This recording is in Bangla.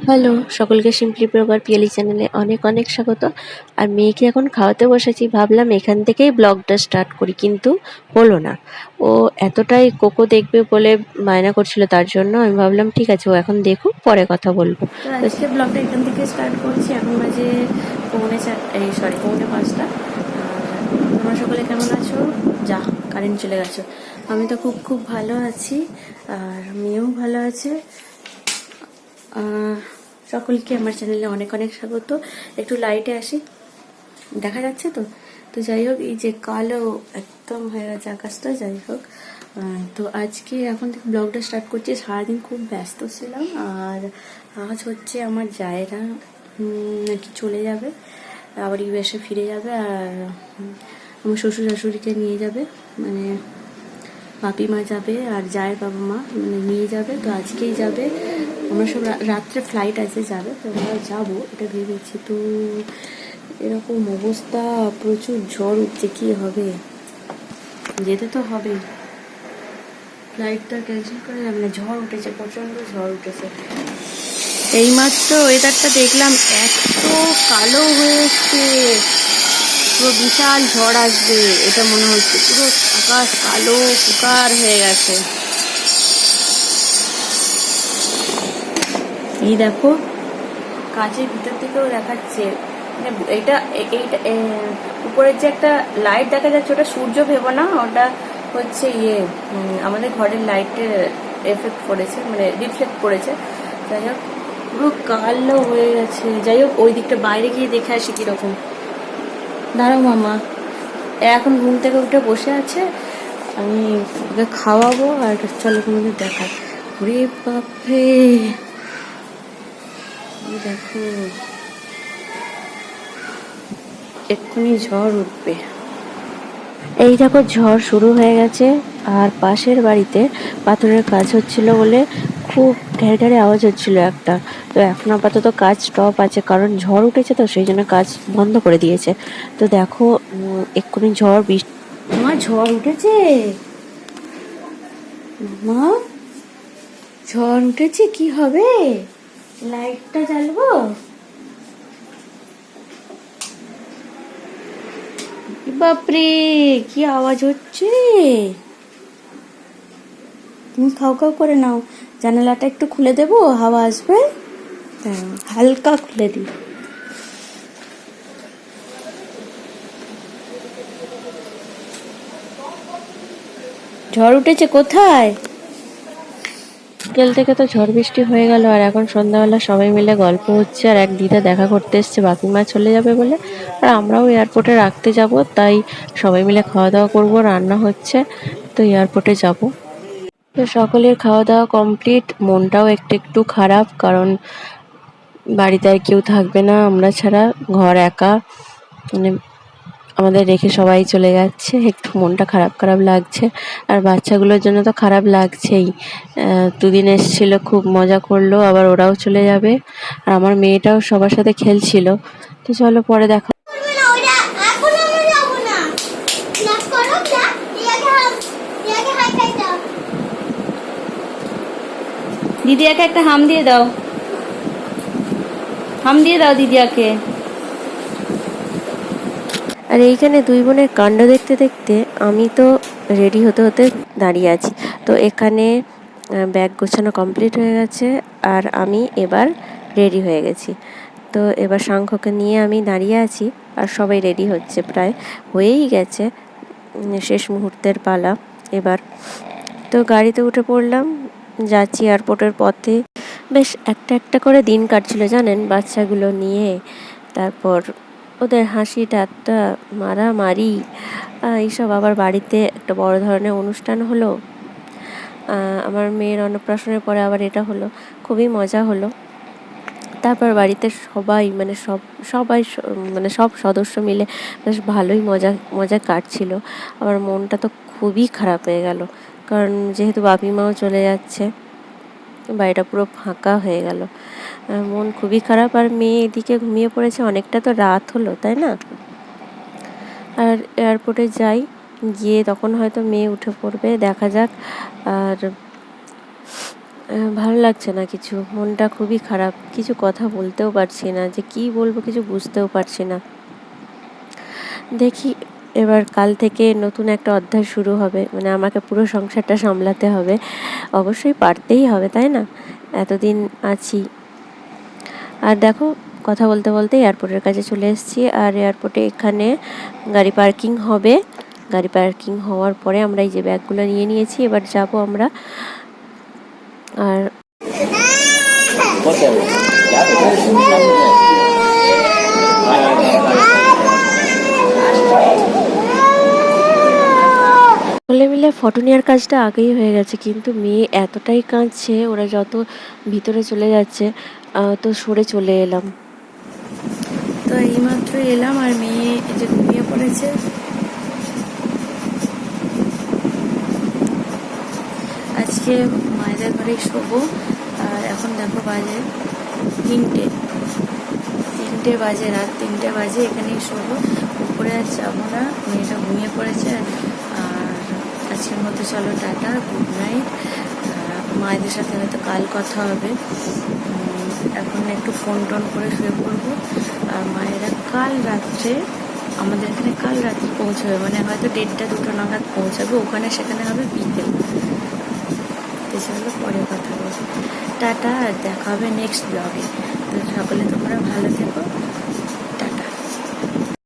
হ্যালো, সকলকে সিম্পলি প্রভার পিয়ালি চ্যানেলে অনেক অনেক স্বাগত। আর মেয়েকে এখন খাওয়াতে বসেছি, ভাবলাম এখান থেকেই ব্লগটা স্টার্ট করি, কিন্তু হলো না। ও এতটাই কোকো দেখবে বলে বায়না করছিল, তার জন্য আমি ভাবলাম ঠিক আছে, ও এখন দেখুক, পরে কথা বলবো। তো আজকে ব্লগটা এখান থেকে স্টার্ট করছি। এখন বাজে পৌনে 5টা। আর তোমরা সকলে কেমন আছো? যা কারেন্ট চলে গেছে। আমি তো খুব খুব ভালো আছি, আর মেয়েও ভালো আছে। সকলকে আমার চ্যানেলে অনেক অনেক স্বাগত। একটু লাইটে আসি, দেখা যাচ্ছে তো? তো যাই হোক, এই যে কালো একদম হয়ে গেছে আকাশটা, যাই হোক। তো আজকে এখন থেকে ব্লগটা স্টার্ট করছি। সারাদিন খুব ব্যস্ত ছিলাম, আর আজ হচ্ছে আমার জায়েরা নাকি চলে যাবে, আবার ইউএসএ ফিরে যাবে, আর আমার শ্বশুর শাশুড়িকে নিয়ে যাবে, মানে বাপি মা যাবে আর জায়ের বাবা মা মানে নিয়ে যাবে। তো আজকেই যাবে, আমরা সব রাত্রে ফ্লাইট আছে, যাবে, তো আমরা যাবো এটা ভেবেছি। তো এরকম অবস্থা, প্রচুর ঝড় উঠছে, কি হবে? যেতে তো হবেই, ফ্লাইটটা ক্যান্সেল করে যাবে না, ঝড় উঠেছে, প্রচন্ড ঝড় উঠেছে। এইমাত্র ওয়েদারটা দেখলাম, এত কালো হয়ে এসছে, পুরো বিশাল ঝড় আসবে এটা মনে হচ্ছে। পুরো আকাশ কালো কুকার হয়ে গেছে। এই দেখো, কাঁচের ভিতর থেকেও দেখাচ্ছে, মানে এইটা উপরের যে একটা লাইট দেখা যাচ্ছে, ওটা সূর্য ভেবো না, ওটা হচ্ছে আমাদের ঘরের লাইটের এফেক্ট পড়েছে, মানে রিফ্লেক্ট পড়েছে। যাই হোক, পুরো কালো হয়ে গেছে। যাই হোক, ওই দিকটা বাইরে গিয়ে দেখে আসি কিরকম। দাঁড়াও মামা, এখন ঘুম থেকে উঠে বসে আছে, আমি ওকে খাওয়াবো, আর চলো তোমাদের দেখাই। ওরে বাপরে, দেখো এক্ষুনি ঝড় উঠবে। এই দেখো, ঝড় শুরু হয়ে গেছে। আর পাশের বাড়িতে পাথরের কাজ হচ্ছিল বলে খুব ঢের ঢেরে আওয়াজ হচ্ছিল একটা। তো এখন আপাতত কাজ স্টপ আছে, কারণ ঝড় উঠেছে, তো সেই জন্য কাজ বন্ধ করে দিয়েছে। তো দেখো, এক্ষুনি ঝড় বৃষ্টি। আমার ঝড় উঠেছে, মা ঝড় উঠেছে, কি হবে? লাইটটা জ্বালবো? বাপরে, কি আওয়াজ হচ্ছে! তুমি খাও খাও করে নাও, জানালাটা একটু খুলে দেবো, হাওয়া আসবে। হালকা খুলে দিই। ঝড় উঠেছে কোথায়? বিকেল থেকে তো ঝড় বৃষ্টি হয়ে গেল, আর এখন সন্ধ্যাবেলা সবাই মিলে গল্প হচ্ছে, আর এক দিদা দেখা করতে এসছে বাপি মা চলে যাবে বলে। আর আমরাও এয়ারপোর্টে রাখতে যাব, তাই সবাই মিলে খাওয়া দাওয়া করবো, রান্না হচ্ছে, তো এয়ারপোর্টে যাব। তো সকলের খাওয়া দাওয়া কমপ্লিট, মনটাও একটু একটু খারাপ, কারণ বাড়িতে আর কেউ থাকবে না আমরা ছাড়া, ঘর একা, মানে আমাদের রেখে সবাই চলে যাচ্ছে, একটু মনটা খারাপ খারাপ লাগছে। আর বাচ্চাগুলোর জন্য তো খারাপ লাগছেই, দুদিন এসেছিল, খুব মজা করলো, আবার ওরাও চলে যাবে। আর আমার মেয়েটাও সবার সাথে খেলছিল। তো চলো পরে দেখা। দিদিয়াকে একটা হাম দিয়ে দাও, হাম দিয়ে দাও দিদিয়াকে। আর এইখানে দুই বোনের কাণ্ড দেখতে দেখতে আমি তো রেডি হতে হতে দাঁড়িয়ে আছি। তো এখানে ব্যাগ গোছানো কমপ্লিট হয়ে গেছে, আর আমি এবার রেডি হয়ে গেছি। তো এবার শঙ্খকে নিয়ে আমি দাঁড়িয়ে আছি, আর সবাই রেডি হচ্ছে, প্রায় হয়েই গেছে, শেষ মুহূর্তের পালা এবার। তো গাড়িতে উঠে পড়লাম, যাচ্ছি এয়ারপোর্টের পথে। বেশ একটা একটা করে দিন কাটছিল জানেন, বাচ্চাগুলো নিয়ে। তারপর ওদের হাসি ঠাট্টা, মারামারি, এইসব। আবার বাড়িতে একটা বড় ধরনের অনুষ্ঠান হলো, আমার মেয়ের অন্নপ্রাশনের পরে আবার এটা হলো, খুবই মজা হলো। তারপর বাড়িতে সবাই, মানে সবাই মানে সব সদস্য মিলে বেশ ভালোই মজা মজা কাটছিল। আমার মনটা তো খুবই খারাপ হয়ে গেল, কারণ যেহেতু বাপি মাও চলে যাচ্ছে, বাড়িটা পুরো ফাঁকা হয়ে গেল, মন খুবই খারাপ। আর মেয়ে এদিকে ঘুমিয়ে পড়েছে, অনেকটা তো রাত হলো, তাই না? আর এয়ারপোর্টে যাই, গিয়ে তখন হয়তো মেয়ে উঠে পড়বে, দেখা যাক। আর ভালো লাগছে না কিছু, মনটা খুবই খারাপ, কিছু কথা বলতেও পারছি না, যে কী বলবো কিছু বুঝতেও পারছি না। দেখি এবার কাল থেকে নতুন একটা অধ্যায় শুরু হবে, মানে আমাকে পুরো সংসারটা সামলাতে হবে। অবশ্যই পারতেই হবে, তাই না? এতদিন আছি। আর দেখো, কথা বলতে বলতে এয়ারপোর্টের কাছে চলে এসেছি। আর এয়ারপোর্টে এখানে গাড়ি পার্কিং হবে। গাড়ি পার্কিং হওয়ার পরে আমরা এই যে ব্যাগগুলো নিয়ে নিয়েছি, এবার যাব আমরা। আর সকলে মিলে ফটো নেওয়ার কাজটা আগেই হয়ে গেছে, কিন্তু মেয়ে এতটাই কাঁদছে, ওরা যত ভিতরে চলে যাচ্ছে তো সরে চলে এলাম। তো এইমাত্র এলাম আর মেয়ে এই যে ঘুমিয়ে পড়েছে। আজকে মায়েদের ঘরেই শোবো। আর এখন দেখো বাজে 3টে বাজে, রাত 3টে বাজে, এখানেই শোবো। উপরে আর যাবো না, মেয়েটা ঘুমিয়ে পড়েছে। আর আজকের মতো চলো টাটা, গুড নাইট। মায়েদের সাথে হয়তো কাল কথা হবে। এখন একটু ফোন টোন করে শুয়ে পড়বো। আর মায়েরা কাল রাত্রে আমাদের এখানে পৌঁছবে, মানে হয়তো 1:30-2টো নাগাদ পৌঁছাবে। ওখানে সেখানে হবে বিকেল। তো চলো পরে কথা বলবো। টাটা, আর দেখা হবে নেক্সট ব্লগে। তো সকলে তোমরা ভালো থেকো।